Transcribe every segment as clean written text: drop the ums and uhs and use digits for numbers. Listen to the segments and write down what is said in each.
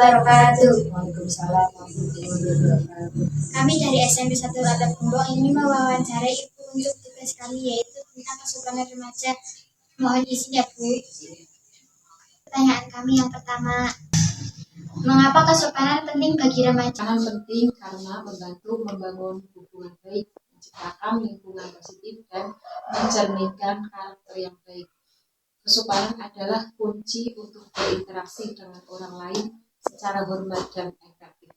wabarakatuh. Waalaikumsalam warahmatullahi wabarakatuh. Kami dari SMP 1 Latar Bumbong ini mewawancarai Ibu untuk tugas kami yaitu tentang kesukaran remaja. Mohon izin ya Bu. Pertanyaan kami yang pertama, mengapa kesukaran penting bagi remaja? Sangat penting karena membantu membangun hubungan baik, menciptakan lingkungan positif dan mencerminkan karakter yang baik. Kesukaran adalah kunci untuk berinteraksi dengan orang lain secara hormat dan efektif.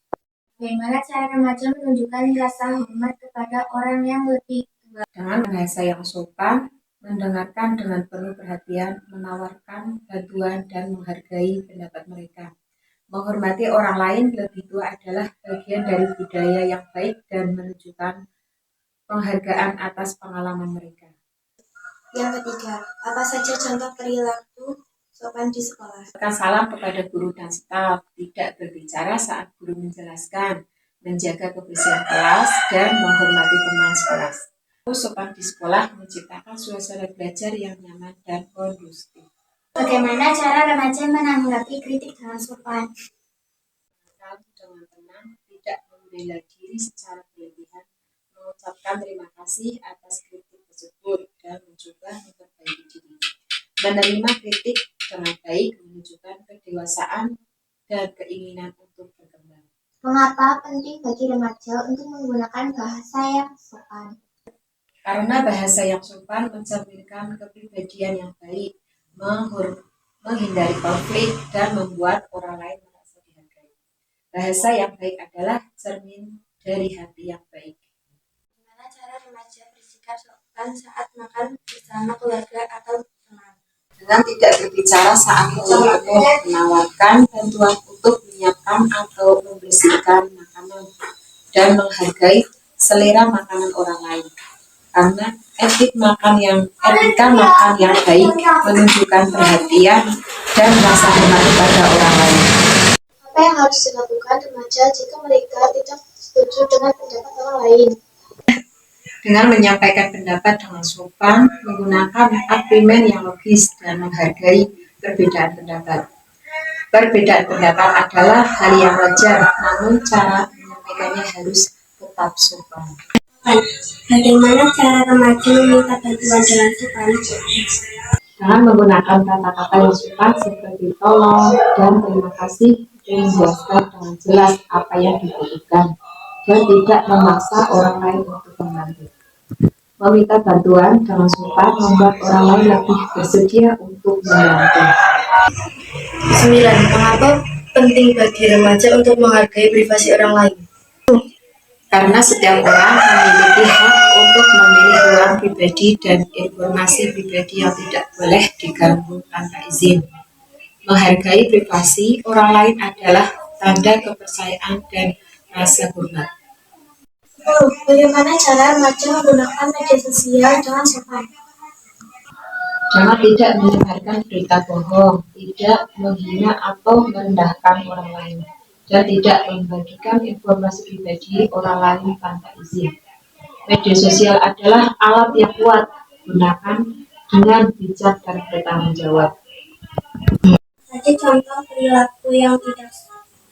Bagaimana cara remaja menunjukkan rasa hormat kepada orang yang lebih tua? Dengan bahasa yang sopan, mendengarkan dengan penuh perhatian, menawarkan bantuan dan menghargai pendapat mereka. Menghormati orang lain lebih tua adalah bagian dari budaya yang baik dan menunjukkan penghargaan atas pengalaman mereka. Yang ketiga, apa saja contoh perilaku sopan di sekolah? Berikan salam kepada guru dan staf, tidak berbicara saat guru menjelaskan, menjaga kebersihan kelas, dan menghormati teman sekelas. Sopan di sekolah menciptakan suasana belajar yang nyaman dan kondusif. Bagaimana cara remaja menanggapi kritik dengan sopan? Dengan tenang, tidak membela diri secara berlebihan, mengucapkan terima kasih atas kritik tersebut dan mencoba memperbaiki diri. Menerima kritik dengan baik menunjukkan kedewasaan dan keinginan untuk berkembang. Mengapa penting bagi remaja untuk menggunakan bahasa yang sopan? Karena bahasa yang sopan mencerminkan kepribadian yang baik, menghindari konflik, dan membuat orang lain merasa dihargai. Bahasa yang baik adalah cermin dari hati yang baik. Bagaimana cara remaja bersikap sopan saat makan bersama keluarga atau teman? Dengan tidak berbicara saat mengeluh, menawarkan bantuan untuk menyiapkan atau membersihkan makanan, dan menghargai selera makanan orang lain. Karena etika makan yang baik menunjukkan perhatian dan rasa hormat kepada orang lain. Apa yang harus dilakukan remaja jika mereka tidak setuju dengan pendapat orang lain? Dengan menyampaikan pendapat dengan sopan, menggunakan argumen yang logis, dan menghargai perbedaan pendapat. Perbedaan pendapat adalah hal yang wajar, namun cara menyampaikannya harus tetap sopan. Bagaimana cara remaja meminta bantuan dengan sopan? Dengan menggunakan kata-kata yang sopan seperti tolong dan terima kasih, dan menjelaskan dengan jelas apa yang dibutuhkan, dan tidak memaksa orang lain untuk membantu. Meminta bantuan dengan sopan membuat orang lain lebih bersedia untuk membantu. 9. Mengapa penting bagi remaja untuk menghargai privasi orang lain? Karena setiap orang memiliki hak untuk memilih ruang pribadi dan informasi pribadi yang tidak boleh diganggu tanpa izin. Menghargai privasi orang lain adalah tanda kepercayaan dan rasa hormat. Bagaimana cara remaja menggunakan media sosial dengan sopan? Jangan tidak menyebarkan berita bohong, tidak menghina atau merendahkan orang lain, dan tidak membagikan informasi pribadi orang lain tanpa izin. Media sosial adalah alat yang kuat, gunakan dengan bijak dan bertanggung jawab. Saja contoh perilaku yang tidak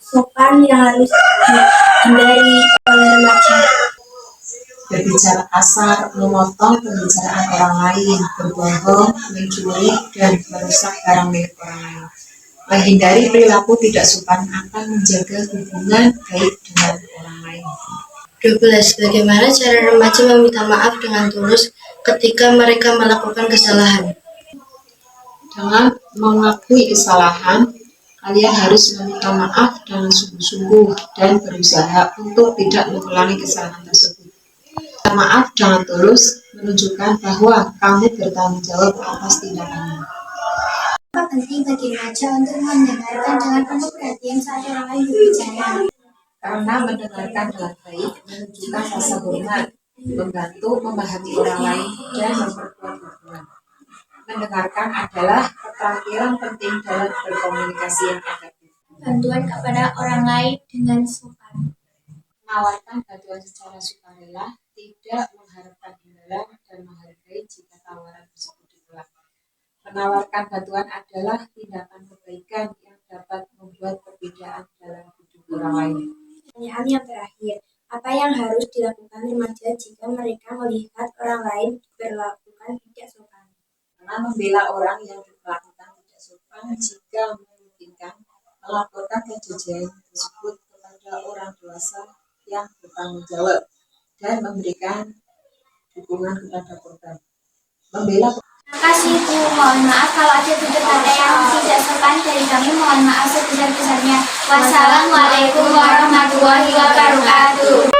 sopan yang harus dihindari oleh remaja. Berbicara kasar, memotong pembicaraan orang lain, berbohong, mencuri, dan merusak barang milik orang lain. Menghindari perilaku tidak sopan akan menjaga hubungan baik dengan orang lain. 12. Bagaimana cara remaja meminta maaf dengan tulus ketika mereka melakukan kesalahan? Dengan mengakui kesalahan, kalian harus meminta maaf dengan sungguh-sungguh dan berusaha untuk tidak mengulangi kesalahan tersebut. Maaf dengan tulus menunjukkan bahwa kamu bertanggung jawab atas tindakanmu. Apa penting bagi remaja untuk mendengarkan dengan penuh perhatian saat orang lain berbicara? Karena mendengarkan dengan baik menunjukkan rasa hormat, membantu memahami orang lain, dan memperkuat hubungan. Mendengarkan adalah keterampilan penting dalam berkomunikasi yang efektif. Bantuan kepada orang lain dengan sopan. Menawarkan bantuan secara sukarela, tidak mengharapkan imbalan, dan menghargai jika tawaran tersebut ditolak. Menawarkan bantuan adalah tindakan kebaikan yang dapat membuat perbedaan dalam dilakukan remaja jika mereka melihat orang lain diperlakukan tidak sopan. Karena membela orang yang diperlakukan tidak sopan jika memungkinkan melaporkan kejadian tersebut kepada orang dewasa yang bertanggung jawab dan memberikan dukungan kepada korban. Membela. Terima kasih Bu, mohon maaf kalau ada tutur kata yang tidak sopan dari kami, mohon maaf sebesar-besarnya. Wassalamualaikum warahmatullahi wabarakatuh.